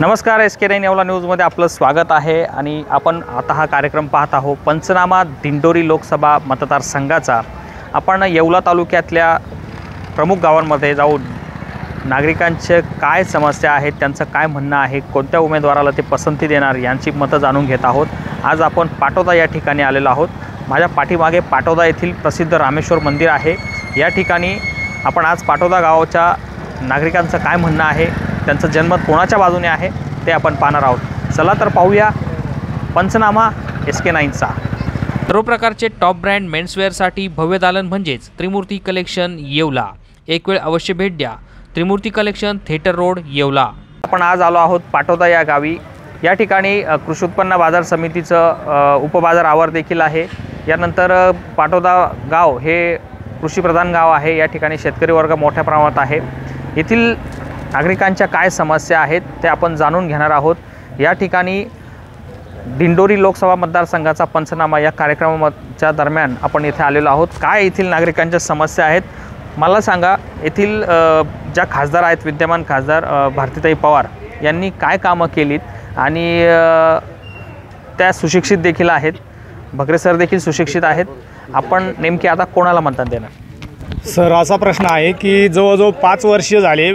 नमस्कार, SK9 येवला न्यूजमध्ये आपलं स्वागत आहे आणि आपण आता हा कार्यक्रम पाहत आहोत पंचनामा दिंडोरी लोकसभा मतदारसंघाचा। आपण येवला तालुक्यातल्या प्रमुख गावांमध्ये जाऊन नागरिकांचे काय समस्या आहेत, त्यांचं काय म्हणणं आहे, कोणत्या उमेदवाराला ते पसंती देणार यांची मतं जाणून घेत आहोत। आज आपण पाटोदा या ठिकाणी आलेलो आहोत। माझ्या पाठीमागे पाटोदा येथील प्रसिद्ध रामेश्वर मंदिर आहे। या ठिकाणी आपण आज पाटोदा गावाच्या नागरिकांचं काय म्हणणं आहे, त्यांचं जन्मत कोणाच्या बाजूने आहे ते आपण पाहणार आहोत। चला तर पाहूया पंचनामा SK9चा। सर्व प्रकारचे टॉप ब्रँड मेन्सवेअरसाठी भव्य दालन म्हणजेच त्रिमूर्ती कलेक्शन येवला। एक वेळ अवश्य भेट द्या। त्रिमूर्ती कलेक्शन, थिएटर रोड, येवला। आपण आज आलो आहोत पाटोदा या गावी। या ठिकाणी कृषी उत्पन्न बाजार समितीचं उपबाजार आवार देखील आहे। यानंतर पाटोदा गाव हे कृषीप्रधान गाव आहे। या ठिकाणी शेतकरी वर्ग मोठ्या प्रमाणात आहे। येथील नागरिकांच्या काय समस्या आहेत ते आपण जाणून घेणार आहोत। या ठिकाणी दिंडोरी लोकसभा मतदारसंघाचा पंचनामा या कार्यक्रमाच्या दरम्यान आपण इथे आलेलो आहोत। काय येथील नागरिकांच्या समस्या आहेत मला सांगा। येथील ज्या खासदार आहेत, विद्यमान खासदार भारतीताई पवार यांनी काय कामं केलीत आणि त्या सुशिक्षित देखील आहेत, भगरे सर देखील सुशिक्षित आहेत। आपण नेमके आता कोणाला मतदान देणार? सर, असा प्रश्न आहे की जवळजवळ 5 वर्ष झाले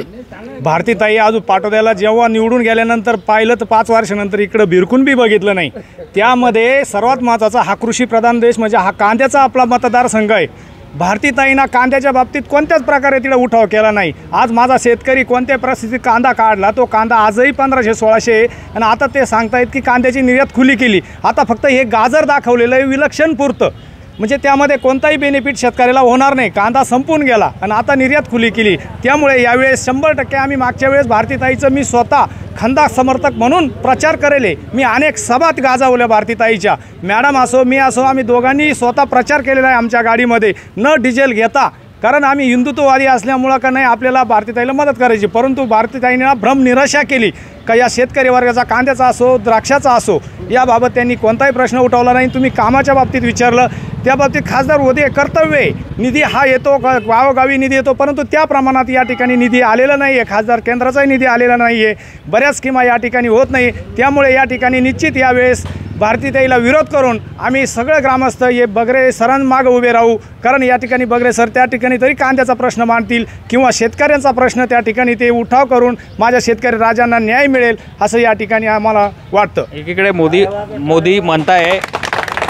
भारतीताई अजून पाटोद्याला जेव्हा निवडून गेल्यानंतर पाहिलं तर 5 वर्षानंतर इकडं बिरकून बी बघितलं नाही। त्यामध्ये सर्वात महत्त्वाचा हा कृषीप्रधान देश म्हणजे हा कांद्याचा आपला मतदारसंघ आहे। भारतीताईंना कांद्याच्या बाबतीत कोणत्याच प्रकारे तिला उठाव केला नाही। आज माझा शेतकरी कोणत्या परिस्थितीत कांदा काढला, तो कांदा आजही 1500-1600 आणि आता ते सांगतायत की कांद्याची निर्यात खुली केली। आता फक्त हे गाजर दाखवलेलं आहे विलक्षण पुरतं, म्हणजे त्यामध्ये कोणताही बेनिफिट शेतकऱ्याला होणार नाही। कांदा संपून गेला आणि आता निर्यात खुली केली। त्यामुळे यावेळेस 100% आम्ही मागच्या वेळेस भारतीताईचं मी स्वतः खंदा समर्थक म्हणून प्रचार करेले। मी अनेक सभात गाजवल्या भारतीताईच्या, मॅडम असो मी असो, आम्ही दोघांनी स्वतः प्रचार केलेला आहे आमच्या गाडीमध्ये न डिझेल घेता। कारण आम्ही हिंदुत्ववादी असल्यामुळं का नाही आपल्याला भारतीताईला मदत करायची, परंतु भारतीताईंना भ्रम निराशा केली का या शेतकरी वर्गाचा कांद्याचा असो द्राक्षाचा असो याबाबत त्यांनी कोणताही प्रश्न उठवला नाही। तुम्ही कामाच्या बाबतीत विचारलं, त्या बाबतीत खासदार होते, कर्तव्य आहे। निधी हा येतो, गावोगावी निधी येतो, परंतु त्या प्रमाणात या ठिकाणी निधी आलेला नाही आहे। खासदार केंद्राचाही निधी आलेला नाही आहे, बऱ्याच स्कीमा या ठिकाणी होत नाही। त्यामुळे या ठिकाणी निश्चित यावेळेस भारतीताईला विरोध करून आम्ही सगळे ग्रामस्थ हे बगरे सरांमागं उभे राहू। कारण या ठिकाणी बगरे सर त्या ठिकाणी तरी कांद्याचा प्रश्न मांडतील किंवा शेतकऱ्यांचा प्रश्न त्या ठिकाणी ते उठाव करून माझ्या शेतकरी राजांना न्याय मिळेल असं या ठिकाणी आम्हाला वाटतं। एकीकडे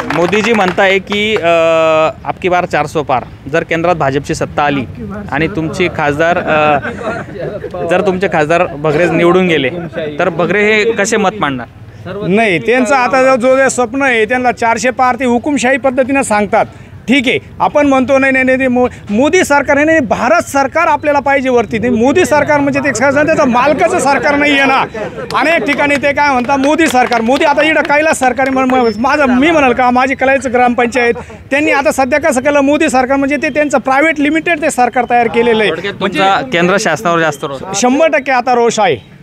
मोदीजी म्हणताय की आपकी बार 400 पार। जर केंद्रात भाजपची सत्ता आली आणि तुमचे खासदार बगरे निवडून गेले तर बगरे हे कसे मत मांडणार? नाही, त्यांचं आता जो स्वप्न आहे त्यांना 400 पार ते हुकुमशाही पद्धतीनं सांगतात। ठीक आहे, आपण म्हणतो नाही मोदी सरकार नाही, भारत सरकार आपल्याला पाहिजे वरती। ते मोदी सरकार म्हणजे ते त्याचं मालकाचं सरकार नाही आहे ना। अनेक ठिकाणी ते काय म्हणतात मोदी सरकार, मोदी आता इकडं कैलास सरकार मी म्हणाल का माझी कैलास ग्रामपंचायत त्यांनी आता सध्या कसं केलं, मोदी सरकार म्हणजे ते त्यांचं प्रायव्हेट लिमिटेड ते सरकार तयार केलेलं आहे। म्हणजे केंद्र शासनावर जास्त रोष 100% आता रोष आहे।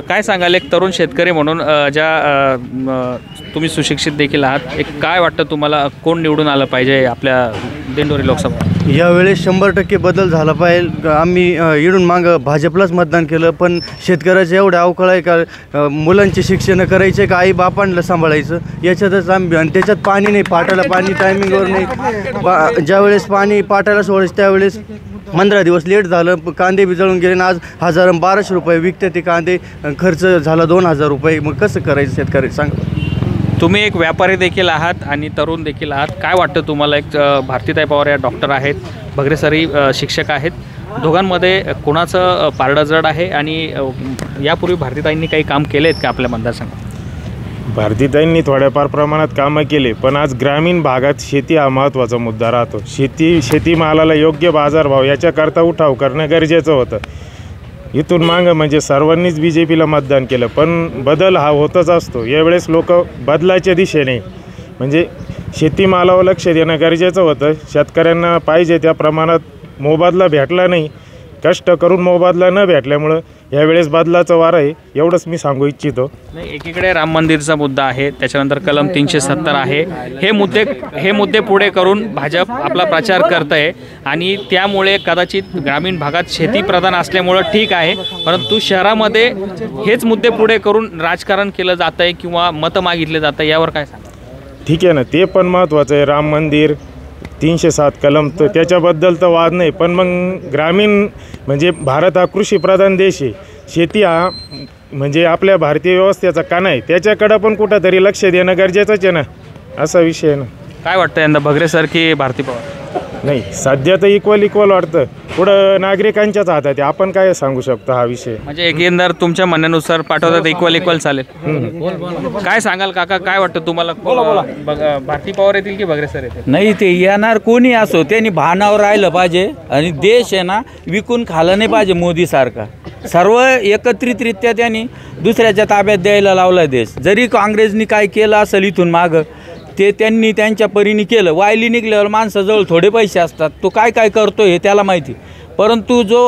काय सांगाल एक तरुण शेतकरी म्हणून, ज्या तुम्ही सुशिक्षित देखील आहात, एक काय वाटतं तुम्हाला कोण निवडून आलं पाहिजे आपल्या दिंडोरी लोकसभा? यावेळेस 100% बदल झाला पाहिजे। आम्ही इडून मागं भाजपलाच मतदान केलं, पण शेतकऱ्याचं एवढं अवकाळ आहे का मुलांचे शिक्षण करायचे का आई बापांना सांभाळायचं याच्यातच आम्ही। आणि त्याच्यात पाणी नाही, पाटाला पाणी टायमिंगवर नाही। ज्यावेळेस पाणी पाटाला सोडायचं त्यावेळेस 15 दिवस लेट झालं, कांदे बी जळून गेले। आज 1200 रुपये विकते ते कांदे, खर्च झाला 2000 रुपये। मग कसं करायचं शेतकरी सांगा? तुम्ही एक व्यापारी देखील आहात आणि तरुण देखील आहात, काय वाटतं तुम्हाला? एक भारतीताई पवार या डॉक्टर आहेत, भगरे सरी शिक्षक आहेत, दोघांमध्ये कोणाचं पारडं जड आहे आणि यापूर्वी भारतीताईंनी काही काम केले आहेत का आपल्या मतदारसंघात? भारतीताईंनी थोड्याफार प्रमाणात कामं केले, पण आज ग्रामीण भागात शेती हा महत्त्वाचा मुद्दा राहतो। शेतीमालाला योग्य बाजारभाव याच्याकरता उठाव करणं गरजेचं होतं। इथून मागं म्हणजे सर्वांनीच BJPला मतदान केलं, पण बदल हा होतच असतो। यावेळेस लोक बदलाच्या दिशेने म्हणजे शेतीमालावर लक्ष देणं गरजेचं होतं। शेतकऱ्यांना पाहिजे त्या प्रमाणात मोबदला भेटला नाही, कष्ट करून मोबदला न भेटल्यामुळं यावेळेस बदलाचं वार आहे, एवढंच मी सांगू इच्छितो. नाही, एकीकडे राम मंदिरचा मुद्दा आहे, त्याच्यानंतर कलम 370 आहे. हे मुद्दे पुढे करून भाजप आपला प्रचार करत आहे आणि त्यामुळे कदाचित ग्रामीण भागात शेतीप्रधान असल्यामुळं ठीक आहे, परंतु शहरामध्ये हेच मुद्दे पुढे करून राजकारण केलं जात आहे किंवा मतं मागितले जातं, यावर काय सांगा? ठीक आहे ना, ते पण महत्त्वाचं आहे. राम मंदिर 307 कलम तर त्याच्याबद्दल तर वाद नाही, पण मग ग्रामीण म्हणजे भारत हा कृषीप्रधान देश आहे. शेती हा म्हणजे आपल्या भारतीय व्यवस्थेचा कणा आहे, त्याच्याकडं पण कुठंतरी लक्ष देणं गरजेचंच आहे ना, असा विषय आहे ना. काय वाटतं यंदा भगरे सर की भारती पवार? नाही, सध्या तर इक्वल वाटतं, पुढं नागरिकांच्याच हातात आहे, आपण काय सांगू शकतो हा विषय. म्हणजे एकंदर तुमच्या म्हणण्यानुसार पाठवतात इक्वल चालेल. काय सांगाल काका, काय वाटतं तुम्हाला? भारती पवार येतील की भगरे सर येतील? नाही, ते येणार कोणी असो त्यांनी भानावर राहिलं पाहिजे आणि देश आहे ना विकून खाल्लं नाही पाहिजे. मोदीसारखा सर्व एकत्रितरित्या त्यांनी दुसऱ्याच्या ताब्यात द्यायला लावला देश. जरी काँग्रेसनी काय केलं असेल इथून मागं ते त्यांनी त्यांच्या परीने केलं. वायली निघल्यावर माणसाजवळ थोडे पैसे असतात, तो काय काय करतो हे त्याला माहिती, परंतु जो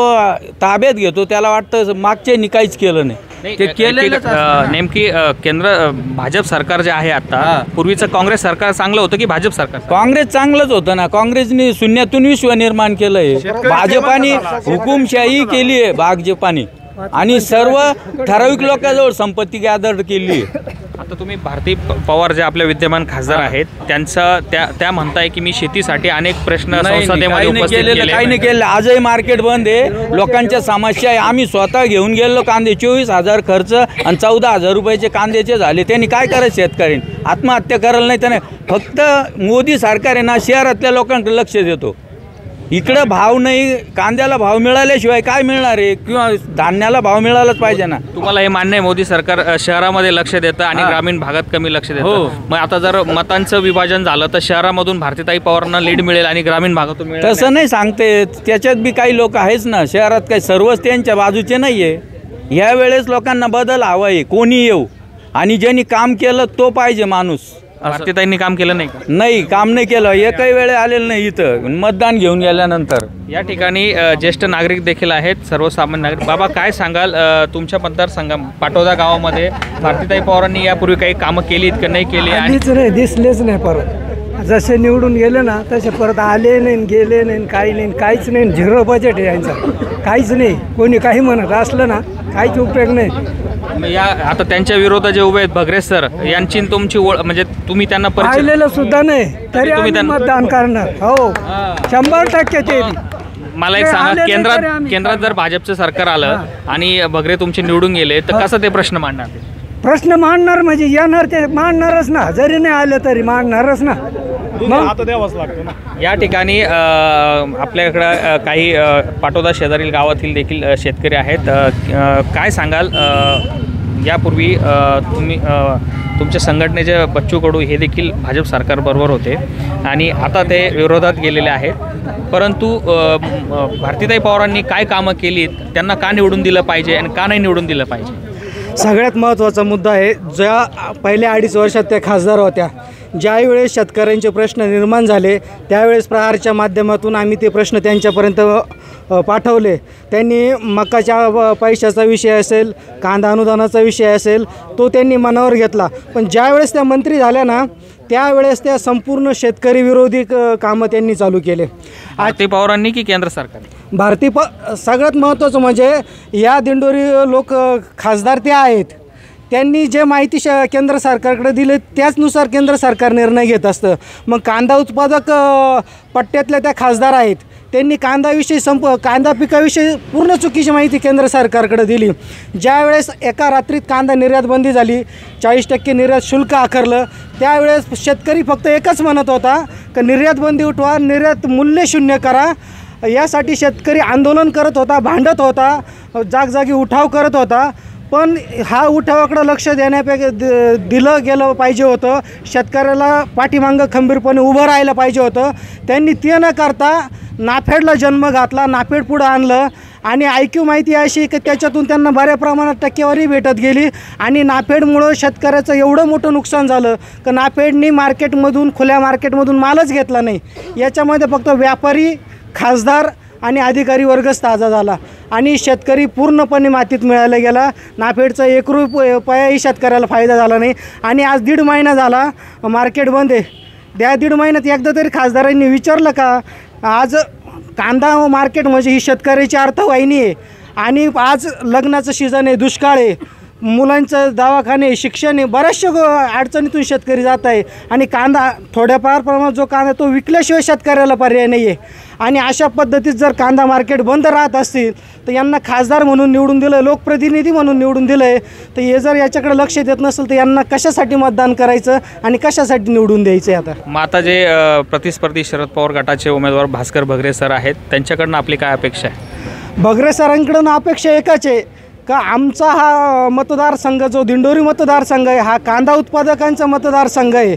ताब्यात घेतो त्याला वाटतं मागच्यांनी काहीच केलं नाही, ते केलेलंच असतं. नेमकी केंद्र भाजप सरकार जे आहे आता, पूर्वीचं काँग्रेस सरकार चांगलं होतं की भाजप सरकार? काँग्रेस चांगलंच होतं ना. काँग्रेसने शून्यातून विश्व निर्माण केलं आहे. भाजपाने हुकुमशाही केली आहे भाजपाने आणि सर्व ठराविक लोकांजवळ संपत्ती गॅदर केली आहे. आता तुम्ही भारती पवार जे आपले विद्यमान खासदार आहेत त्यांचं त्या म्हणताय की मी शेतीसाठी अनेक प्रश्न संसदेमध्ये उपस्थित केले. काही नाही केलं. आजही मार्केट बंद आहे, लोकांच्या समस्या आहे. आम्ही स्वतः घेऊन गेलो कांदे, 24,000 खर्च आणि 14,000 रुपयाचे कांद्याचे झाले. त्यांनी काय करायचं? शेतकऱ्यांनी आत्महत्या करायला नाही. त्याने फक्त मोदी सरकार आहे ना शहरातल्या लोकांकडे लक्ष देतो. इकडं भाव नाही, कांद्याला भाव मिळाल्याशिवाय काय मिळणार आहे? किंवा धान्याला भाव मिळालाच पाहिजे ना. तुम्हाला हे मान्य आहे मोदी सरकार शहरामध्ये लक्ष देतं आणि ग्रामीण भागात कमी लक्ष देतं? मग आता जर मतांचं विभाजन झालं तर शहरामधून भारतीताई पवारांना लीड मिळेल आणि ग्रामीण भागातून मिळेल? तसं नाही सांगते, त्याच्यात बी काही लोक आहेच ना शहरात, काही सर्वच त्यांच्या बाजूचे नाही आहे. यावेळेस लोकांना बदल हवा आहे, कोणी येऊ आणि ज्यांनी काम केलं तो पाहिजे माणूस. भारतीताईंनी काम केलं नाही का? नाही, काम नाही केलं, एकही वेळे आलेलं नाही इथं मतदान घेऊन गेल्यानंतर. या ठिकाणी ज्येष्ठ नागरिक देखील आहेत, सर्वसामान्य नागरिक. बाबा काय सांगाल, तुमच्या मतदारसंघा पाटोदा गावामध्ये भारतीताई पवारांनी यापूर्वी काही कामं केलीत का नाही केली? काहीच नाही, दिसलेच नाही. परत जसे निवडून गेले ना तसे परत आले नाही, गेले नाही, काही नाही, काहीच नाही. 0 बजेट आहे यांचं, काहीच नाही. कोणी काही म्हणत असलं ना काहीच उपयोग नाही. या आता त्यांच्या विरोधात जे उभे आहेत भगरे सर यांची तुमची म्हणजे तुम्ही त्यांना पाहिलेलं सुद्धा नाही तरी आम्ही मतदान करणार. हो, 100% ते. मला एक सांगा, केंद्रात जर भाजपचं सरकार आलं आणि भगरे तुमचे निवडून गेले तर कसं ते प्रश्न मांडणार? प्रश्न मांडणार म्हणजे येणार, ते मांडणारच ना. जरी नाही आलं तरी मांडणारच ना. आता द्यावाच लागतो ना. या ठिकाणी आपल्याकडं काही पाटोदा शेजारील गावातील देखील शेतकरी आहेत. काय सांगाल, यापूर्वी तुमच्या संघटनेचे बच्चू कडू हे देखील भाजप सरकारबरोबर होते आणि आता ते विरोधात गेलेले आहेत, परंतु भारतीताई पवारांनी काय कामं केलीत, त्यांना का निवडून दिलं पाहिजे आणि का नाही निवडून दिलं पाहिजे? सगळ्यात महत्त्वाचा मुद्दा आहे. ज्या पहिल्या 2.5 वर्षात त्या खासदार होत्या, ज्यावेळेस शेतकऱ्यांचे प्रश्न निर्माण झाले त्यावेळेस प्रहारच्या माध्यमातून आम्ही ते प्रश्न त्यांच्यापर्यंत पाठवले. त्यांनी मकाच्या पैशाचा विषय असेल, कांदा अनुदानाचा विषय असेल, तो त्यांनी मनावर घेतला. पण ज्यावेळेस त्या मंत्री झाल्या ना त्यावेळेस त्या संपूर्ण शेतकरी विरोधी कामं त्यांनी चालू केले. भारती पवारांनी की केंद्र सरकार? सगळ्यात महत्त्वाचं म्हणजे या दिंडोरी लोक खासदार ते आहेत, त्यांनी जे माहिती केंद्र सरकारकडे दिले त्याचनुसार केंद्र सरकार निर्णय घेत असतं. मग कांदा उत्पादक पट्ट्यातल्या त्या खासदार आहेत, त्यांनी कांदा पिकाविषयी पूर्ण चुकीची माहिती केंद्र सरकारकडे दिली. ज्यावेळेस एका रात्रीत कांदा निर्यात बंदी झाली, 40% निर्यात शुल्क आकारलं, त्यावेळेस शेतकरी फक्त एकच म्हणत होता की निर्यात बंदी उठवा, निर्यात मूल्य शून्य करा. यासाठी शेतकरी आंदोलन करत होता, भांडत होता, जागजागी उठाव करत होता. पण हा उठावाकडं लक्ष दिलं गेलं पाहिजे होतं. शेतकऱ्याला पाठीमागं खंबीरपणे उभं राहायला पाहिजे होतं. त्यांनी ते न करता नाफेडला जन्म घातला, नाफेड पुढं आणलं आणि IQ माहिती अशी की त्याच्यातून त्यांना बऱ्या प्रमाणात टक्केवारी भेटत गेली आणि नाफेडमुळं शेतकऱ्याचं एवढं मोठं नुकसान झालं की नाफेडनी खुल्या मार्केटमधून मालच घेतला नाही. याच्यामध्ये फक्त व्यापारी, खासदार आणि अधिकारी वर्गच ताजा झाला आणि शेतकरी पूर्णपणे मातीत मिळायला गेला. नाफेडचा 1 रुपयाही शेतकऱ्याला फायदा झाला नाही आणि आज 1.5 महिना झाला मार्केट बंद आहे. त्या 1.5 महिन्यात एकदा तरी खासदारांनी विचारलं का? आज कांदा मार्केट म्हणजे ही शेतकऱ्याची अर्थवाहिनी आहे आणि आज लग्नाचं सीझन आहे, दुष्काळ आहे, मुलांचं दवाखाने, शिक्षण आहे, बऱ्याचशा अडचणीतून शेतकरी जात आहे आणि कांदा थोड्याफार प्रमाणात जो कांदा तो विकल्याशिवाय शेतकऱ्याला पर्याय नाही आहे. आणि अशा पद्धतीत जर कांदा मार्केट बंद राहत असतील तर यांना खासदार म्हणून निवडून दिलं, लोकप्रतिनिधी म्हणून निवडून दिलं आहे, तर हे जर याच्याकडे लक्ष देत नसेल तर यांना कशासाठी मतदान करायचं आणि कशासाठी निवडून द्यायचं आहे? मग आता जे प्रतिस्पर्धी शरद पवार गटाचे उमेदवार भास्कर भगरे सर आहेत त्यांच्याकडनं आपली काय अपेक्षा आहे? भगरे सरांकडून अपेक्षा एकच आहे का आमचा हा मतदारसंघ जो दिंडोरी मतदारसंघ आहे हा कांदा उत्पादकांचा मतदारसंघ आहे.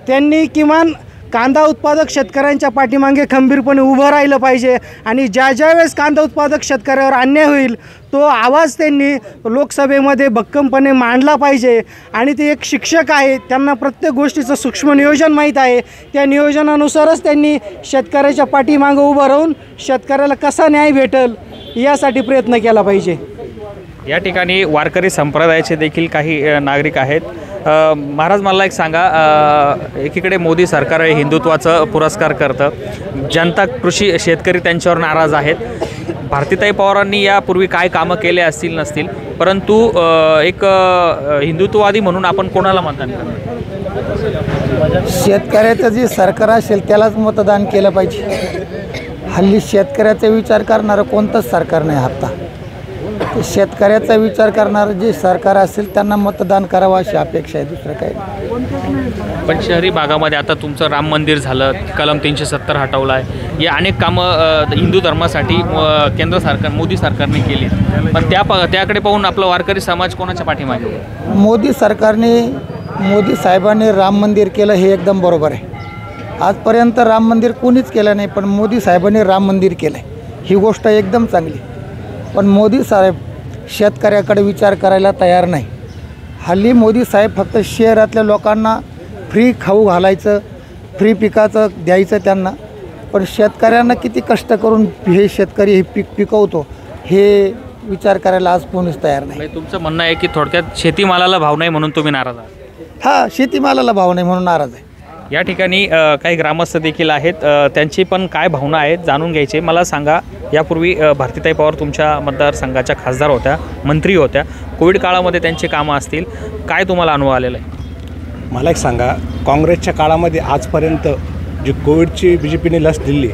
त्यांनी किमान कांदा उत्पादक शेतकऱ्यांच्या पाठीमागे खंबीरपणे उभं राहिलं पाहिजे आणि ज्या वेळेस कांदा उत्पादक शेतकऱ्यावर अन्याय होईल तो आवाज त्यांनी लोकसभेमध्ये भक्कमपणे मांडला पाहिजे. आणि ते एक शिक्षक आहे, त्यांना प्रत्येक गोष्टीचं सूक्ष्म नियोजन माहीत आहे. त्या नियोजनानुसारच त्यांनी शेतकऱ्याच्या पाठीमागं उभं राहून शेतकऱ्याला कसा न्याय भेटेल यासाठी प्रयत्न केला पाहिजे. या ठिकाणी वारकरी संप्रदायाचे देखील काही नागरिक आहेत. महाराज मला एक सांगा, एकीकडे मोदी सरकार हे हिंदुत्वाचं पुरस्कार करतं, जनता कृषी शेतकरी त्यांच्यावर नाराज आहेत. भारतीताई पवारांनी यापूर्वी काय कामं केले असतील नसतील, परंतु एक हिंदुत्ववादी म्हणून आपण कोणाला मतदान करतो? शेतकऱ्याचं जे सरकार असेल त्यालाच मतदान केलं पाहिजे. हल्ली शेतकऱ्याचा विचार करणारं कोणतंच सरकार नाही. आता शेतकऱ्याचा विचार करणारं जे सरकार असेल त्यांना मतदान करावं अशी अपेक्षा आहे, दुसरं काही नाही. पण शहरी भागामध्ये आता तुमचं राम मंदिर झालं, कलम 370 हटवला आहे, या अनेक कामं हिंदू धर्मासाठी केंद्र सरकार मोदी सरकारने केली. पण त्याकडे पाहून आपला वारकरी समाज कोणाच्या पाठीमागे? मोदी साहेबांनी राम मंदिर केलं हे एकदम बरोबर आहे. आजपर्यंत राम मंदिर कोणीच केलं नाही, पण मोदी साहेबांनी राम मंदिर केलं आहे ही गोष्ट एकदम चांगली. पण मोदी साहेब शेतकऱ्याकडे विचार करायला तयार नाही. हल्ली मोदी साहेब फक्त शहरातल्या लोकांना फ्री खाऊ घालायचं, फ्री पिकाचं द्यायचं त्यांना, पण शेतकऱ्यांना किती कष्ट करून हे शेतकरी हे पीक पिकवतो हे विचार करायला आज कोणीच तयार नाही. तुमचं म्हणणं आहे की थोडक्यात शेतीमालाला भाव नाही म्हणून तुम्ही नाराज आहात? हा, शेतीमालाला भाव नाही म्हणून नाराज आहे. या ठिकाणी काही ग्रामस्थ देखील आहेत, त्यांची पण काय भावना आहेत जाणून घ्यायचे. मला सांगा, यापूर्वी भारतीताई पवार तुमच्या मतदारसंघाच्या खासदार होत्या, मंत्री होत्या, कोविड काळामध्ये त्यांची कामं असतील, काय तुम्हाला अनुभव आलेला आहे? मला एक सांगा, काँग्रेसच्या काळामध्ये आजपर्यंत जी कोविडची BJPने लस दिली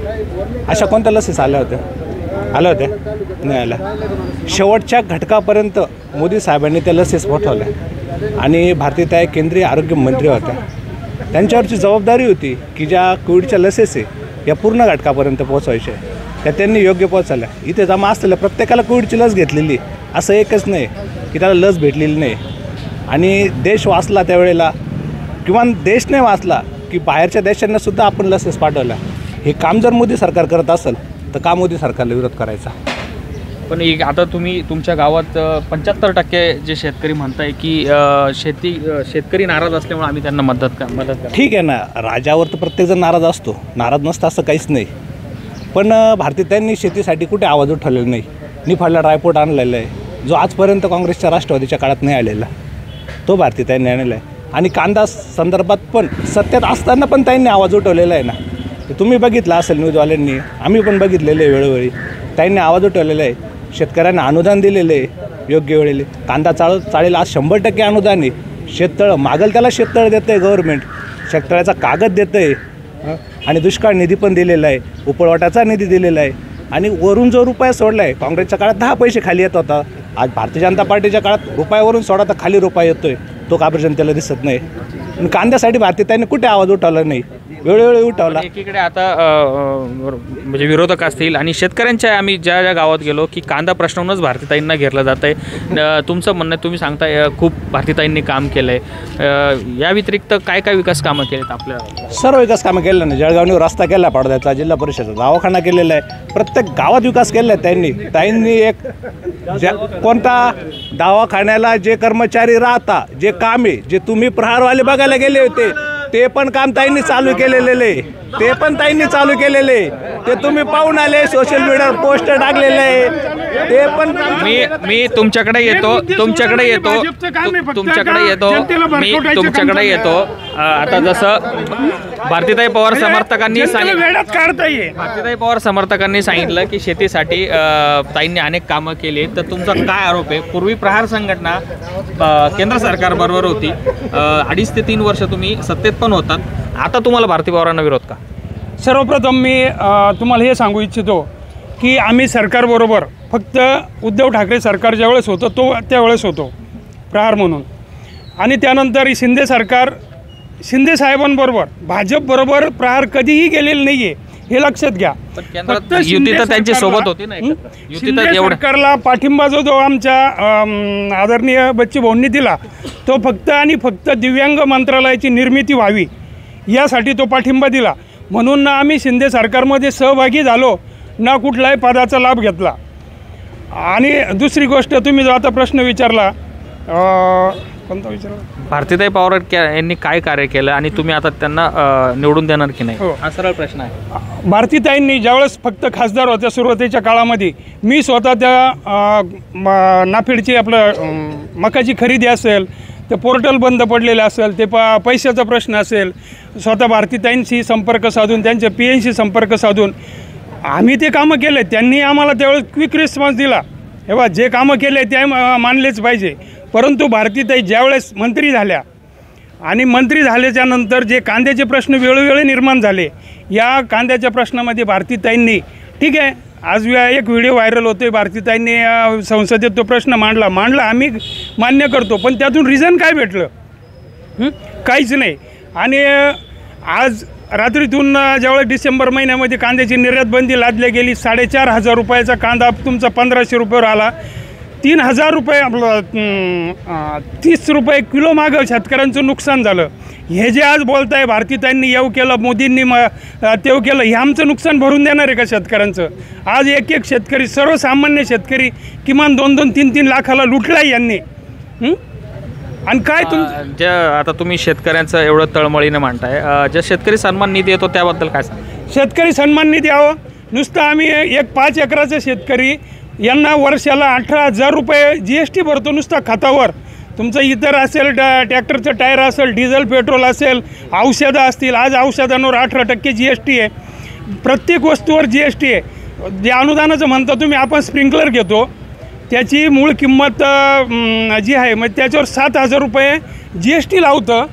अशा कोणत्या लसीस आल्या होत्या? नाही आल्या. शेवटच्या घटकापर्यंत मोदी साहेबांनी त्या लसीस पाठवल्या आणि भारतीताई केंद्रीय आरोग्य मंत्री होत्या. त्यांच्यावरची जबाबदारी होती की ज्या कोविडच्या लसेस आहे या पूर्ण घटकापर्यंत पोहोचवायच्या, त्या त्यांनी योग्य पोहोचवल्या. इथे जमा असलेल्या प्रत्येकाला कोविडची लस घेतलेली, असं एकच नाही की त्याला लस भेटलेली नाही. आणि देश वाचला त्यावेळेला, किंवा देश नाही वाचला की बाहेरच्या देशांनासुद्धा आपण लसेस पाठवल्या. हे काम जर मोदी सरकार करत असेल तर का मोदी सरकारला विरोध करायचा? पण आता तुम्ही तुमच्या गावात 75% जे शेतकरी म्हणताय की शेतकरी नाराज असल्यामुळे आम्ही त्यांना मदत करा. ठीक आहे ना, राजावर तर प्रत्येकजण नाराज असतो, नाराज नसतं असं काहीच नाही. पण भारतीताईंनी शेतीसाठी कुठे आवाज उठवलेला नाही. निफाडला ड्रायपोर्ट आणलेला आहे जो आजपर्यंत काँग्रेसच्या राष्ट्रवादीच्या काळात नाही आलेला, तो भारतीताईंनी आणलेला आहे. आणि कांदा संदर्भात पण सत्तेत असताना पण त्यांनी आवाज उठवलेला आहे ना. तुम्ही बघितलं असेल न्यूजवाल्यांनी, आम्ही पण बघितलेलं आहे वेळोवेळी. त्यांनी आवाज उठवलेला आहे, शेतकऱ्यांना अनुदान दिलेलं आहे योग्य वेळेला. कांदा चाळेल आज 100% अनुदान आहे. शेततळं मागेल त्याला शेततळं देतं आहे गव्हर्नमेंट, शेततळ्याचा कागद देतं आहे आणि दुष्काळ निधी पण दिलेला आहे, उपळवाटाचा निधी दिलेला आहे. आणि वरून जो रुपया सोडला आहे, काँग्रेसच्या काळात 10 पैसे खाली येत होता, आज भारतीय जनता पार्टीच्या काळात रुपयावरून सोडा तर खाली रुपया येतो आहे, तो का बरं जनतेला दिसत नाही? आणि कांद्यासाठी भारतीताईंनी कुठे आवाज उठवला नाही, वेळोवेळी उठवला. एकीकडे आता म्हणजे विरोधक असतील आणि शेतकऱ्यांच्या आम्ही ज्या गावात गेलो की कांदा प्रश्नावरूनच भारतीताईंना घेरलं जातं आहे. तुमचं म्हणणं आहे, तुम्ही सांगताय खूप भारतीताईंनी काम केलं आहे, या व्यतिरिक्त काय काय विकास कामं केलेत आपल्या? सर्व विकास कामं केलं नाही. जळगावने रस्ता केला, पाडद्याचा जिल्हा परिषदेचा दवाखाना केलेला आहे, प्रत्येक गावात विकास केला आहे त्यांनी. एक कोणता दवाखान्याला जे कर्मचारी राहता, जे काम आहे, जे तुम्ही प्रहारवाले बघायला गेले होते ते पण काम ताईंनी चालू केलेले आहे. ते पण ताईंनी चालू केलेले, ते तुम्ही पाहून आले, सोशल मीडियावर पोस्टर टाकलेले आहे ते पण. मी तुमच्याकडे येतो मी तुमच्याकडे येतो. आता जसं भारतीताई पवार समर्थकांनी सांगितलं की शेतीसाठी ताईंनी अनेक कामं केली, तर तुमचा काय आरोप आहे? पूर्वी प्रहार संघटना केंद्र सरकारबरोबर होती, 2.5 ते 3 वर्ष तुम्ही सत्तेत पण होतात, आता तुम्हाला भारती पवारांना विरोध का? सर्वप्रथम मी तुम्हाला हे सांगू इच्छितो की आम्ही सरकारबरोबर फक्त उद्धव ठाकरे सरकार ज्यावेळेस होतं त्यावेळेस होतो प्रहार म्हणून, आणि त्यानंतर शिंदे सरकार, शिंदे साहेबांबरोबर भाजपबरोबर प्रहार कधीही गेलेलं नाही आहे, हे लक्षात घ्या. फक्त युती तर त्यांच्या सोबत होती ना, शिंदे सरकारला पाठिंबा जो आमच्या आदरणीय बच्चूभाऊंनी दिला तो फक्त आणि फक्त दिव्यांग मंत्रालयाची निर्मिती व्हावी यासाठी तो पाठिंबा दिला, म्हणून ना आम्ही शिंदे सरकारमध्ये सहभागी झालो, ना कुठलाही पदाचा लाभ घेतला. आणि दुसरी गोष्ट, तुम्ही जो आता प्रश्न विचारला, कोणता विचारला? भारतीताई पवार यांनी काय कार्य केलं आणि तुम्ही आता त्यांना निवडून देणार की नाही, हा सरळ प्रश्न आहे. भारतीताईंनी ज्यावेळेस फक्त खासदार होत्या सुरुवातीच्या काळामध्ये, मी स्वतः त्या नाफेडची आपलं मकाची खरेदी असेल, ते पोर्टल बंद पडलेलं असेल, ते पैशाचा प्रश्न असेल, स्वतः भारतीताईंशी संपर्क साधून, त्यांच्या PNशी संपर्क साधून आम्ही ते कामं केले. त्यांनी आम्हाला त्यावेळेस क्विक रिस्पॉन्स दिला. हे बा, जे कामं केले ते मानलेच पाहिजे. परंतु भारतीताई ज्यावेळेस मंत्री झाल्या आणि मंत्री झाल्याच्या नंतर जे कांद्याचे प्रश्न वेळोवेळी निर्माण झाले, या कांद्याच्या प्रश्नामध्ये भारतीताईंनी, ठीक आहे, आज एक व्हिडिओ व्हायरल होतो आहे, भारतीताईंनी संसदेत तो प्रश्न मांडला, आम्ही मान्य करतो, पण त्यातून रिझन काय भेटलं? काहीच नाही. आणि आज रात्रीतून ज्यावेळेस डिसेंबर महिन्यामध्ये कांद्याची निर्यात बंदी लादली गेली, 4,500 रुपयाचा कांदा तुमचा 1,500 रुपयावर आला, 3,000 रुपये आपलं 30 रुपये किलो मागं शेतकऱ्यांचं नुकसान झालं. हे जे आज बोलत आहे भारतीताईंनी येऊ केलं, मोदींनी तेव केलं, हे आमचं नुकसान भरून देणार आहे का शेतकऱ्यांचं? आज एक शेतकरी, सर्वसामान्य शेतकरी किमान 2-2, 3-3 लाखाला लुटलाय यांनी. आणि काय ज्या आता तुम्ही शेतकऱ्यांचं एवढं तळमळीनं मांडताय, ज्या शेतकरी सन्मान निधी येतो त्याबद्दल काय सांग? शेतकरी सन्मान निधी यावं, नुसतं आम्ही एक 5 एकराचे शेतकरी यांना वर्षाला 18,000 रुपये GST भरतो नुसतं खतावर. तुमचं इतर असेल, ट्रॅक्टरचं टायर असेल, डिझेल पेट्रोल असेल, औषधं असतील, आज औषधांवर 18% GST आहे, प्रत्येक वस्तूवर GST आहे. जे अनुदानाचं म्हणता तुम्ही, आपण स्प्रिंकलर घेतो त्याची मूळ किंमत जी आहे, मग त्याच्यावर 7,000 रुपये GST लावतं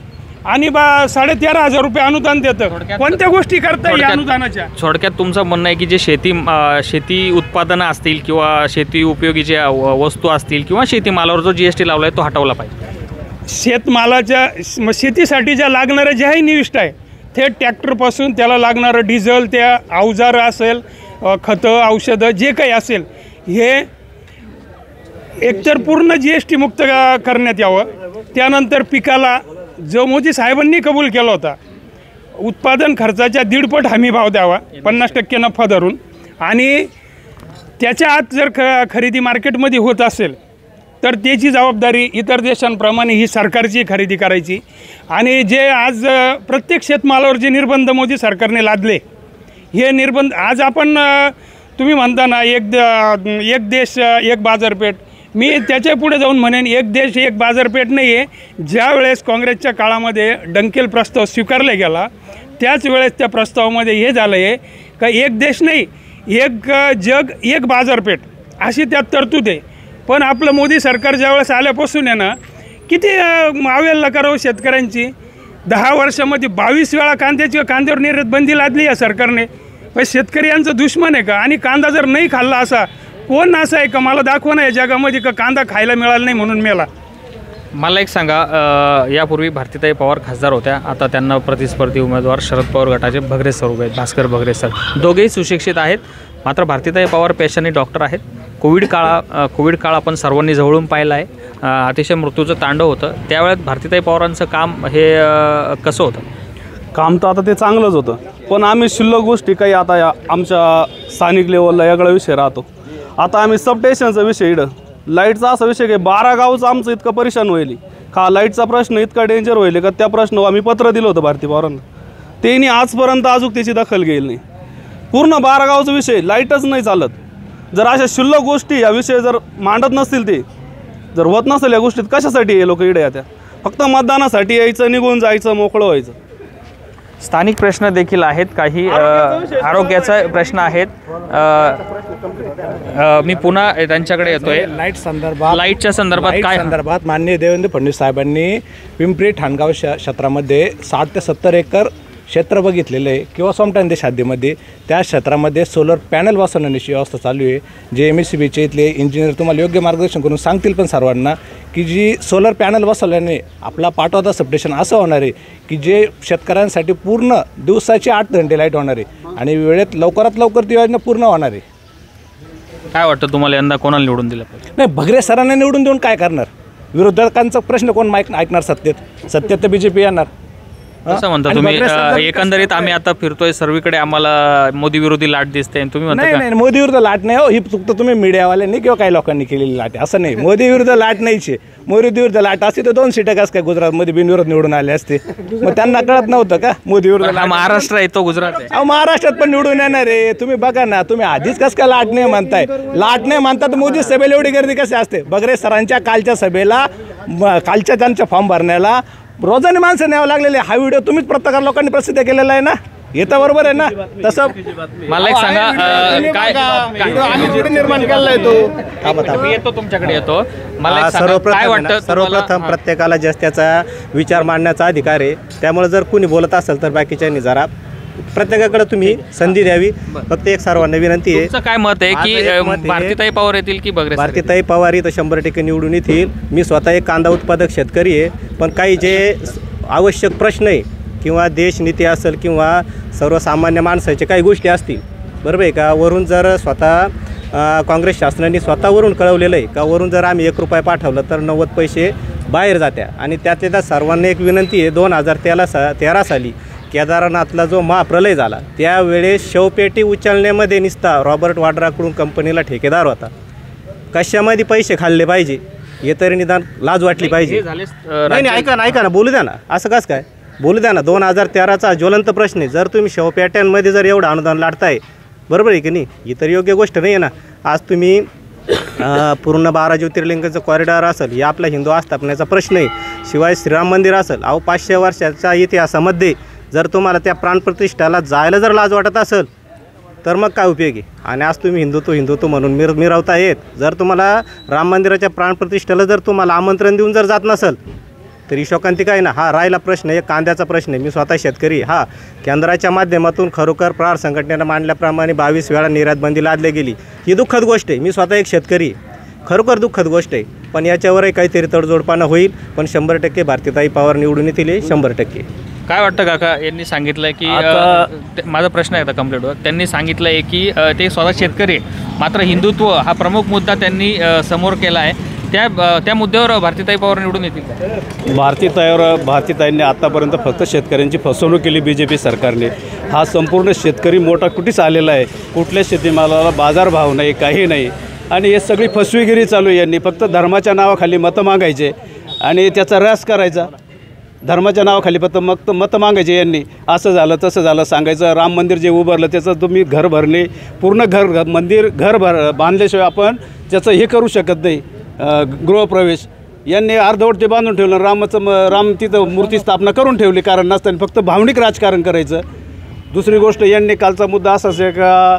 आणि 13,500 रुपये अनुदान देतं. कोणत्या गोष्टी करता या अनुदानाच्या? थोडक्यात तुमचं म्हणणं आहे की जे शेती उत्पादनं असतील किंवा शेती उपयोगी ज्या वस्तू असतील किंवा शेतीमालावर जो GST लावला आहे तो हटवला पाहिजे. शेतमालाच्या, शेतीसाठी ज्या लागणाऱ्या ज्याही निविष्ट आहे, थेट ट्रॅक्टरपासून त्याला लागणारं डिझेल, त्या अवजारं असेल, खतं, औषधं, जे काही असेल, हे एकतर पूर्ण GST मुक्त करण्यात यावं. त्यानंतर पिकाला जो मोदी साहेबांनी कबूल केला होता, उत्पादन खर्चाच्या 1.5 हमी भाव द्यावा, 50% नफा धरून, आणि त्याच्या आत जर खरेदी मार्केटमध्ये होत असेल तर त्याची जबाबदारी इतर देशांप्रमाणे ही सरकारची खरेदी करायची. आणि जे आज प्रत्येक शेतमालावर जे निर्बंध मोदी सरकारने लादले, हे निर्बंध आज आपण, तुम्ही म्हणता ना एक देश एक बाजारपेठ, मी त्याच्या पुढे जाऊन म्हणेन एक देश एक बाजारपेठ नाही आहे. ज्या वेळेस काँग्रेसच्या काळामध्ये डंकेल प्रस्ताव स्वीकारला गेला, त्याच वेळेस त्या प्रस्तावामध्ये हे झालं आहे का एक देश नाही, एक जग एक बाजारपेठ, अशी त्यात तरतूद आहे. पण आपलं मोदी सरकार ज्यावेळेस आल्यापासून आहे ना, किती अवहेलना करावं शेतकऱ्यांची. 10 वर्षामध्ये 22 वेळा कांद्यावर निर्यात बंदी लादली या सरकारने. पण शेतकरी यांचं दुश्मन आहे का? आणि कांदा जर नाही खाल्ला असा, कोण असं आहे का मला दाखवा ना या जगामध्ये का कांदा खायला मिळाला नाही म्हणून मेला? मला एक सांगा, यापूर्वी भारतीताई पवार खासदार होत्या, आता त्यांना प्रतिस्पर्धी उमेदवार शरद पवार गटाचे भगरे सर उभे आहेत, भास्कर भगरे सर, दोघेही सुशिक्षित आहेत. मात्र भारतीताई पवार पेशाने डॉक्टर आहेत. कोविड काळ आपण सर्वांनी जवळून पाहिला आहे, अतिशय मृत्यूचं तांडव होतं. त्यावेळेत भारतीताई पवारांचं काम हे कसं होतं? काम तर आता ते चांगलंच होतं, पण आम्ही शिल्लक गोष्टी काही आता आमच्या स्थानिक लेवलला वेगळा विषय राहतो. आता आम्ही सबस्टेशनचा विषय, इकडं लाईटचा असा विषय की 12 गावचं आमचं इतकं परेशान होईल का लाईटचा प्रश्न इतका डेंजर होईल का त्या प्रश्न आम्ही पत्र दिलं होतं भारती पवारांना. त्यांनी आजपर्यंत अजून त्याची दखल घेतली नाही. पूर्ण 12 गावचा विषय लाईटच नाही चालत. जर अशा क्षुल्लक गोष्टी या विषय जर मांडत नसतील, ते जर होत नसेल या गोष्टीत, कशासाठी हे लोक इकडे येतात? फक्त मतदानासाठी यायचं, निघून जायचं, मोकळं व्हायचं. स्थानिक प्रश्न देखील आहेत, काही आरोग्याचा प्रश्न आहेत. मी पुन्हा त्यांच्याकडे येतोय. लाईटच्या संदर्भात काय संदर्भात माननीय देवेंद्र फडणवीस साहेबांनी पिंपरी ठाणगाव क्षेत्रामध्ये 60 ते 70 एकर क्षेत्र बघितलेलं आहे किंवा सोमटांदेश हद्दीमध्ये. त्या क्षेत्रामध्ये सोलर पॅनल बसवण्याची व्यवस्था चालू आहे. जे MSCBचे इथले इंजिनियर तुम्हाला योग्य मार्गदर्शन करून सांगतील पण सर्वांना की जी सोलर पॅनल बसवल्याने आपला पाटोदा सबस्टेशन असं होणार आहे की जे शेतकऱ्यांसाठी पूर्ण दिवसाचे 8 घंटे लाईट होणार आहे आणि वेळेत लवकरात लवकर ती योजना पूर्ण होणार आहे. काय वाटतं तुम्हाला यंदा कोणाला निवडून दिलं पाहिजे? नाही, भगरे सरांना निवडून देऊन काय करणार? विरोधकांचा प्रश्न कोण ऐकणार? सत्तेत तर BJP येणार. कसं म्हणता तुम्ही? एकंदरीत आम्ही आता फिरतोय सर्वीकडे, आम्हाला मोदी विरोधी लाट दिसते. तुम्ही म्हणता नाही, मोदी विरुद्ध लाट नाही हो, ही फक्त तुम्ही मीडियावाल्यांनी किंवा काही लोकांनी केलेली लाट आहे, असं नाही. मोदी विरुद्ध लाट नाहीच आहे. मोदी विरुद्ध लाट असते तर 2 सीटं कसं काय गुजरातमध्ये बिनविरोध निवडून आले असते? मग त्यांना कळत नव्हतं का मोदी विरुद्ध लाट? महाराष्ट्र आहे तो गुजरात आहे. अहो, महाराष्ट्रात पण निवडून येणार आहे. तुम्ही बघा ना, तुम्ही आधीच कसं काय लाट नाही म्हणताय? लाट नाही म्हणतात मोदी सभेला एवढी गर्दी कशी असते? बगरे सरांच्या कालच्या सभेला, कालच्या त्यांच्या फॉर्म भरण्याला रोजाने माणसं न्यावं लागलेले. हा व्हिडिओ तुम्हीच प्रत्येक लोकांनी प्रसिद्ध केलेला आहे ना, येतं बरोबर आहे ना? तसं मला एक सांगा, निर्माण केलेला आहे तो. येतो तुमच्याकडे येतो. मला एक सांगा, काय वाटतं? सर्वप्रथम प्रत्येकाला जास्त त्याचा विचार मांडण्याचा अधिकार आहे. त्यामुळे जर कोणी बोलत असेल तर बाकीच्यांनी जरा प्रत्येकाकडे तुम्ही संधी द्यावी. फक्त एक सर्वांना विनंती आहे. तुमचं काय मत आहे की भारतीताई पवार येतील की बगरे? भारतीताई पवार तर 100% निवडून येतील. मी स्वतः एक कांदा उत्पादक शेतकरी आहे, पण काही जे आवश्यक प्रश्न आहे किंवा देशनीती असेल किंवा सर्वसामान्य माणसाचे काही गोष्टी असतील, बरोबर आहे का? वरून जर स्वतः काँग्रेस शासनाने स्वतःवरून कळवलेलं आहे का वरून जर आम्ही 1 रुपया पाठवलं तर 90 पैसे बाहेर जात्या. आणि त्यातल्या त्यात सर्वांना एक विनंती आहे, 2013 साली केदारनाथला जो महाप्रलय झाला त्यावेळेस शवपेटी उचलण्यामध्ये निसता रॉबर्ट वाड्राकडून कंपनीला ठेकेदार होता. कशामध्ये पैसे खाल्ले पाहिजे हे तरी निदान लाज वाटली पाहिजे. नाही, ऐका ना, बोलू द्या ना. असं कसं काय? बोलू द्या ना. 2013चा ज्वलंत प्रश्न आहे. जर तुम्ही शवपेट्यांमध्ये जर एवढं अनुदान लाटताय, बरोबर आहे की नाही? ही तर योग्य गोष्ट नाही आहे ना. आज तुम्ही पूर्ण 12 ज्योतिर्लिंगाचं कॉरिडॉर असेल, हे आपला हिंदू आस्थापनेचा प्रश्न आहे. शिवाय श्रीराम मंदिर असेल, 500 वर्षाच्या इतिहासामध्ये जर तुम्हाला त्या प्राणप्रतिष्ठाला जायला जर लाज वाटत असेल तर मग काय उपयोग आहे? आणि आज तुम्ही हिंदुत्व म्हणून मिरवता येत. जर तुम्हाला राम मंदिराच्या प्राणप्रतिष्ठेला जर तुम्हाला आमंत्रण देऊन जर जात नसेल तर शोकांतिका आहे ना. हा राहिला प्रश्न, एक कांद्याचा प्रश्न आहे. मी स्वतः शेतकरी. केंद्राच्या माध्यमातून खरोखर प्रहार संघटनेनं मांडल्याप्रमाणे 22 वेळा निर्यात बंदी लादली गेली. ही दुःखद गोष्ट आहे. मी स्वतः एक शेतकरी, खरोखर दुःखद गोष्ट आहे. पण याच्यावरही काहीतरी तडजोडपणा होईल. पण 100% भारतीताई पवार निवडून येतील, 100%. काय वाटतं काका? यांनी सांगितलं की माझा प्रश्न आहे कंप्लीट होत. त्यांनी सांगितलं आहे की ते स्वतः शेतकरी आहे, मात्र हिंदुत्व हा प्रमुख मुद्दा त्यांनी समोर केला आहे. त्या मुद्द्यावर भारतीताई पवार निवडून येतील? भारतीताईंनी आत्तापर्यंत फक्त शेतकऱ्यांची फसवणूक केली BJP सरकारने. हा संपूर्ण शेतकरी मोठा कुठेच आलेला आहे. कुठल्या शेतीमालाला बाजारभाव नाही, काही नाही. आणि हे सगळी फसवेगिरी चालू आहे. यांनी फक्त धर्माच्या नावाखाली मतं मागायचे आणि त्याचा रस करायचा. धर्माच्या नावाखाली फक्त मतं मागायचे यांनी. असं झालं तसं झालं सांगायचं. राम मंदिर जे उभारलं त्याचं तुम्ही घर भरणे, पूर्ण मंदिर बांधल्याशिवाय आपण त्याचं हे करू शकत नाही. गृहप्रवेश यांनी अर्धवट ते बांधून ठेवलं. राम तिथं मूर्ती स्थापना करून ठेवली कारण नसताना. फक्त भावनिक राजकारण करायचं. दुसरी गोष्ट, यांनी कालचा मुद्दा असाच आहे का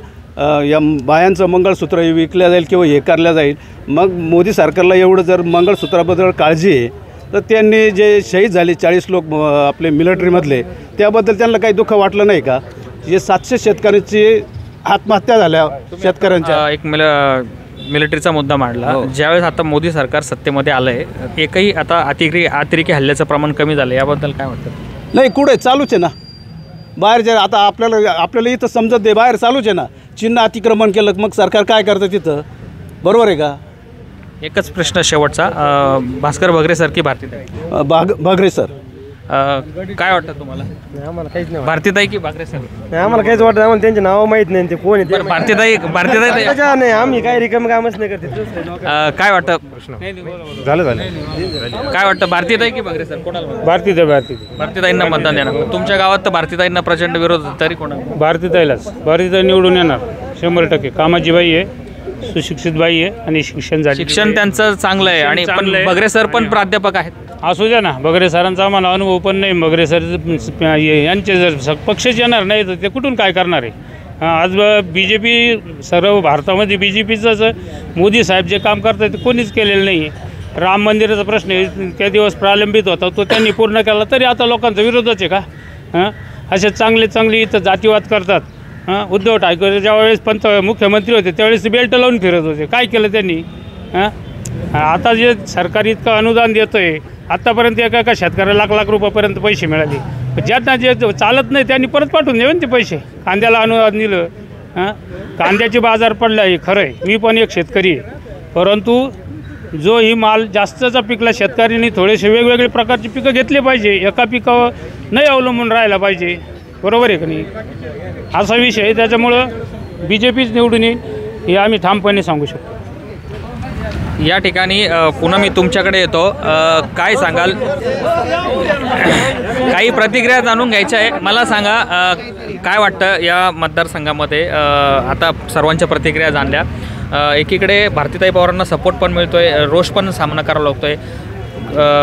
या बायांचं मंगळसूत्र विकल्या जाईल किंवा हे करल्या जाईल. मग मोदी सरकारला एवढं जर मंगळसूत्राबद्दल काळजी आहे तर त्यांनी जे शहीद झाले 40 लोक आपले मिलिटरीमधले, त्याबद्दल त्यांना काही दुःख वाटलं नाही का? जे 700 शेतकऱ्यांची आत्महत्या झाल्या शेतकऱ्यांच्या. एक मिलिटरीचा मुद्दा मांडला. ज्यावेळेस आता मोदी सरकार सत्तेमध्ये आलं आहे, एकही आता अतिरेकी हल्ल्याचं प्रमाण कमी झालं, याबद्दल काय वाटतं? नाही, कुठे चालूच आहे ना. बाहेर जे आता आपल्याला इथं समजत नाही, बाहेर चालूच आहे ना. चिन्ह अतिक्रमण केलं मग सरकार काय करतं तिथं? बरोबर आहे का? एकच प्रश्न शेवटचा, भास्कर बगरे सर की भारतीताई? बगरे सर. काय वाटतं तुम्हाला? आम्हाला काहीच नाही भारतीताई की बागरे सर? नाही, आम्हाला काहीच वाटत. आम्हाला त्यांचे नाव माहित नाही, ते कोण आहे ते. भारतीताई नाही, आम्ही काही रिकाम कामच नाही करते. काय वाटतं? झालं काय वाटतं, भारतीताई की बागरे सर? कोणाला? भारतीताईंना मतदान देणार. तुमच्या गावात तर भारतीताईंना प्रचंड विरोध, तरी कोणाला? भारतीताई निवडून येणार 100%. कामाची बाई आहे, सुशिक्षित बाई आहे आणि शिक्षण झाले. शिक्षण त्यांचं चांगलं आहे आणि पण बगरे सर पण प्राध्यापक आहेत. असू द्या ना, बगरे सरांचा आम्हाला अनुभव पण नाही. बगरे सर यांचे जर पक्षच येणार नाही तर ते कुठून काय करणार आहे? आज BJP सर्व भारतामध्ये BJPचंच मोदी साहेब जे काम करतात ते कोणीच केलेलं नाही आहे. राम मंदिराचा प्रश्न त्या दिवस प्रलंबित होता, तो त्यांनी पूर्ण केला, तरी आता लोकांचा विरोधच आहे का? असे चांगले इथं जातीवाद करतात. उद्धव ठाकरे ज्यावेळेस मुख्यमंत्री होते त्यावेळेस बेल्ट लावून फिरत होते. काय केलं त्यांनी? आता जे सरकार इतकं अनुदान देतं आहे, आत्तापर्यंत एका शेतकऱ्याला लाख रुपयापर्यंत पैसे मिळाले. ज्यांना जे चालत नाही त्यांनी परत पाठवून द्यावे ते पैसे. कांद्याला अनुदान दिलं, कांद्याचे बाजार पडला आहे, खरं आहे. मी पण एक शेतकरी आहे, परंतु जो ही माल जास्तचा पिकला, शेतकऱ्यांनी थोडेसे वेगवेगळे प्रकारचे पिकं घेतले पाहिजे. एका पिकावर नाही अवलंबून राहायला पाहिजे. बरोबर आहे का नाही? असा विषय आहे. त्याच्यामुळं BJPच निवडून येईल हे आम्ही ठामपणे सांगू शकतो. या ठिकाणी पुन्हा मी तुमच्याकडे येतो. काय सांगाल? काही प्रतिक्रिया जाणून घ्यायच्या आहे. मला सांगा, काय वाटतं या मतदारसंघामध्ये? आता सर्वांच्या प्रतिक्रिया जाणल्या. एकीकडे भारतीताई पवारांना सपोर्ट पण मिळतोय, रोष पण सामना करावा लागतोय.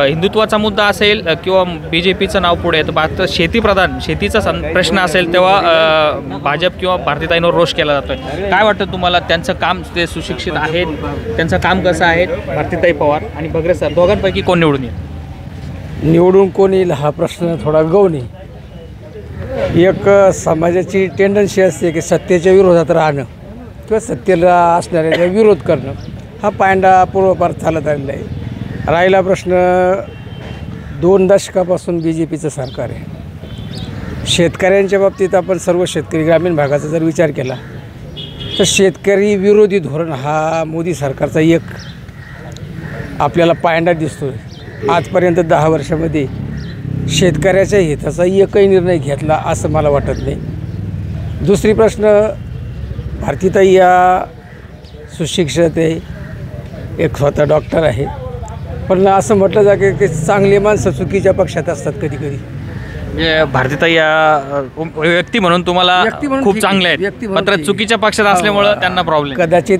हिंदुत्वाचा मुद्दा असेल किंवा BJPचं नाव पुढे तर शेतीप्रधान शेतीचा प्रश्न असेल तेव्हा भाजप किंवा भारतीताईंवर रोष केला जातोय. काय वाटतं तुम्हाला? त्यांचं काम, ते सुशिक्षित आहेत, त्यांचं काम कसं आहे? भारतीताई पवार आणि बगरे सर दोघांपैकी कोण निवडून येईल? निवडून कोण येईल हा प्रश्न थोडा गौण आहे. एक समाजाची टेंडन्सी असते की सत्तेच्या विरोधात राहणं किंवा सत्तेला असणाऱ्याचा विरोध करणं, हा पायंडा पूर्वपार चालत आलेला आहे. राहिला प्रश्न, 2 दशकापासून BJPचं सरकार आहे. शेतकऱ्यांच्या बाबतीत आपण सर्व शेतकरी ग्रामीण भागाचा जर विचार केला तर शेतकरी विरोधी धोरण हा मोदी सरकारचा एक आपल्याला पायंडा दिसतो. आजपर्यंत 10 वर्षामध्ये शेतकऱ्याच्या हिताचा एकही निर्णय घेतला असं मला वाटत नाही. दुसरी प्रश्न, भारतीताई या सुशिक्षित आहे, एक स्वतः डॉक्टर आहे, पण असं म्हटलं जातं की चांगली माणसं चुकीच्या पक्षात असतात कधी कधी. भारतीताई या व्यक्ती म्हणून तुम्हाला खूप चांगले आहेत, मात्र चुकीच्या पक्षात असल्यामुळं त्यांना प्रॉब्लेम. कदाचित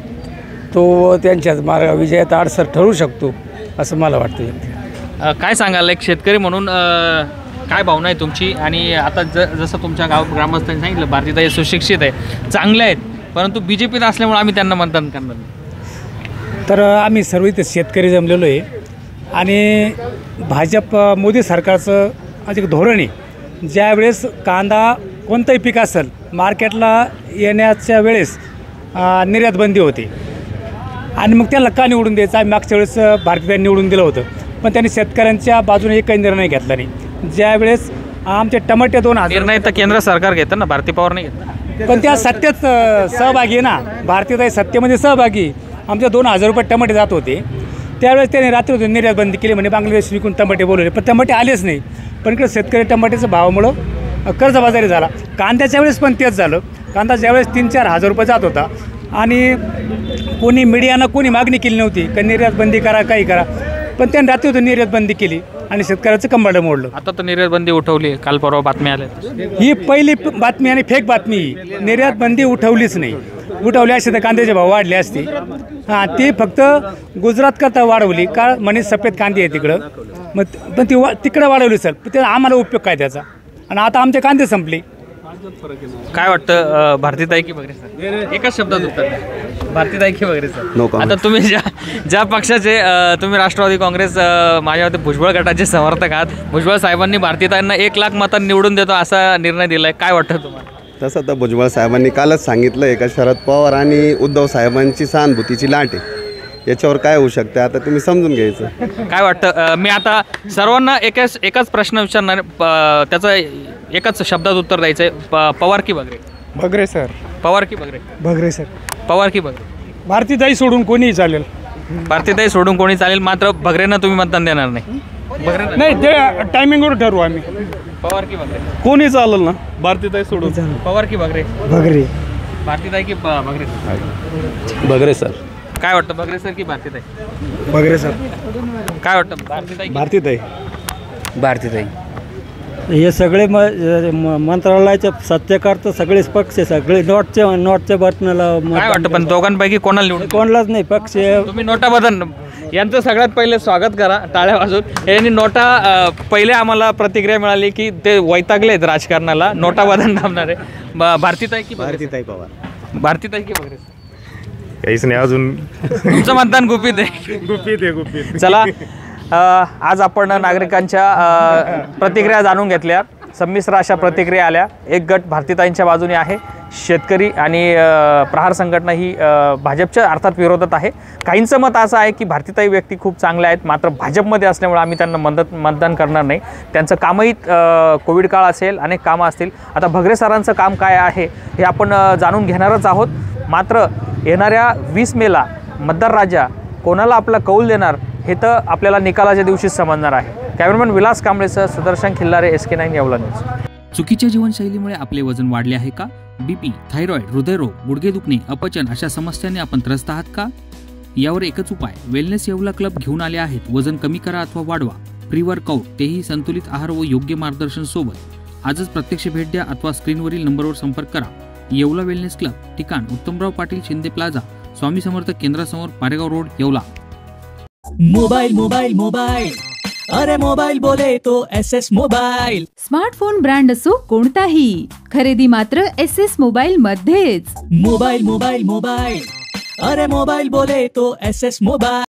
तो त्यांच्याच विजयात आडसर ठरू शकतो असं मला वाटतं. काय सांगाल एक शेतकरी म्हणून, काय भावना आहे तुमची? आणि आता जसं तुमच्या ग्रामस्थांनी सांगितलं, भारतीताई सुशिक्षित आहे, चांगले आहेत, परंतु BJPत असल्यामुळे आम्ही त्यांना मतदान करणार. तर आम्ही सर्व इथे शेतकरी जमलेलो आहे आणि भाजप मोदी सरकारचं आज एक धोरण आहे. ज्यावेळेस कांदा कोणतंही पीक असेल मार्केटला येण्याच्या वेळेस निर्यात बंदी होती आणि मग त्याला का निवडून द्यायचं? आम्ही मागच्या वेळेस भारतीताई निवडून दिलं होतं, पण त्यांनी शेतकऱ्यांच्या बाजूने एकही निर्णय घेतला नाही. ज्यावेळेस आमचे टमाटे 2000 निर्णय तर केंद्र सरकार घेतं ना, भारती पवार नाही घेत, पण त्या सत्तेत सहभागी आहे ना. भारतीताई सत्तेमध्ये सहभागी. आमच्या 2000 रुपये टमाटे जात होते, त्यावेळेस त्यांनी रात्री निर्यात बंदी केली, म्हणजे बांगलादेश विकून टमाटे बोलवले, पण टमाटे आलेच नाही. पण इकडे शेतकरी टमाट्याच्या भावामुळं कर्जबाजारी झाला. कांद्याच्या वेळेस पण तेच झालं. कांदा ज्यावेळेस 3-4 हजार रुपये जात होता आणि कोणी मीडियानं कोणी मागणी केली नव्हती का निर्यात बंदी करा, काही करा, पण त्यांनी रात्री निर्यात बंदी केली आणि शेतकऱ्याचं कंबाडं मोडलं. आता तर निर्यात बंदी उठवली, काल परवा बातमी आल्या. ही पहिली बातमी आणि फेक बातमी. निर्यात बंदी उठवलीच नाही. उठवली असते तर कांद्याचे भाव वाढले असते. ती फक्त गुजरातकरता वाढवली का म्हणे सफेद कांदे आहे तिकडं, मग पण ती तिकडं वाढवली सर, पण त्याचा आम्हाला उपयोग काय त्याचा? आणि आता आमचे कांदे संपले. काय वाटतं, भारतीताई की बगरे सर? एकाच शब्दात उत्तर, भारतीताई की बगरे सर? आता तुम्ही ज्या पक्षाचे, तुम्ही राष्ट्रवादी काँग्रेस, माझ्या मते भुजबळ गटाचे समर्थक आहात. भुजबळ साहेबांनी भारतीताईंना 1 लाख मतांनी निवडून देतो असा निर्णय दिला आहे, काय वाटतं तुम्हाला? तसं तर भुजबळ साहेबांनी कालच सांगितलं आहे का शरद पवार आणि उद्धव साहेबांची सहानुभूतीची लाट आहे. याच्यावर काय होऊ शकतं आता तुम्ही समजून घ्यायचं. काय वाटतं? मी आता सर्वांना एकाच प्रश्न विचारणार, त्याचं एकाच शब्दात उत्तर द्यायचं आहे. पवार की बगरे? बगरे सर. पवार की बगरे? बगरे सर. पवार की बगरे? भारतीताई सोडून कोणीही चालेल. भारतीताई सोडून कोणी चालेल, मात्र बगरेंना तुम्ही मतदान देणार नाही? बघरे नाही ते टायमिंगवर ठरवू आम्ही. पवार की बघरे? कोणी चालेल ना, भारतीताई सोडून. पवार की बघरे? बघरे. भारतीताई की बघरे? बघरे सर. काय वाटतं, बघरे सर की भारतीताई? बघरे सर. काय वाटतं, भारतीताई? भारतीताई. भारतीताई. हे सगळे मंत्रालयाचे सत्तेकार तर सगळेच पक्ष, सगळे नोटच्या बटनाला. काय वाटतं पण दोघांपैकी कोणाला निवडून? कोणालाच नाही पक्ष. तुम्ही नोटा बदल यांचं सगळ्यात पहिले स्वागत करा टाळ्या वाजवून. यांनी नोटा पहिले आम्हाला प्रतिक्रिया मिळाली की ते वैतागलेत राजकारणाला, नोटा बदल थांबणार आहे. भारतीताई की भारतीताई पवार? भारतीताई की बघरे? काहीच नाही अजून. तुमचं मतदान गुपित आहे. गुपित आहे, गुपित. चला, आज आपण नागरिकांच्या प्रतिक्रिया जाणून घेतल्या. संमिश्र अशा प्रतिक्रिया आल्या. एक गट भारतीताईंच्या बाजूने आहे, शेतकरी आणि प्रहार संघटना ही भाजपच्या अर्थात विरोधात आहे. काहींचं मत असं आहे की भारतीताई व्यक्ती खूप चांगल्या आहेत, मात्र भाजपमध्ये असल्यामुळे आम्ही त्यांना मतदान करणार नाही. त्यांचं कामही कोविड काळ असेल, अनेक कामं असतील. आता भगरे सरांचं काम काय आहे हे आपण जाणून घेणारच आहोत. मात्र येणाऱ्या 20 मेला मतदार राजा कोणाला आपला कौल देणार हे तर आपल्याला निकालाच्या दिवशीच समजणार आहे. कॅमेरामॅन विलास कांबळेसह सुदर्शन खिल्लारे, SK9 येवला न्यूज. चुकीच्या जीवनशैलीमुळे आपले वजन वाढले आहे का? BP, थायरॉइड, हृदयरोग, गुडघे दुखणे, अपचन अशा समस्यांनी आपण त्रस्त आहात का? यावर एकच उपाय. वेलनेस येवला क्लब घेऊन आले आहेत. वजन कमी करा अथवा वाढवा. प्री वर्कआउट, तेही संतुलित आहार व योग्य मार्गदर्शन सोबत. आजच प्रत्यक्ष भेट द्या अथवा स्क्रीनवरील नंबरवर संपर्क करा. येवला वेलनेस क्लब, ठिकाण उत्तमराव पाटील शिंदे प्लाझा, स्वामी समर्थ केंद्रासमोर, Paregaon road, Yeola. Mobile mobile mobile, अरे मोबाइल बोले तो SS मोबाइल. स्मार्टफोन ब्रँड असो कोणताही, खरेदी मात्र SS मोबाइल मध्येच. मोबाइल मोबाइल मोबाइल, अरे मोबाइल बोले तो SS मोबाइल.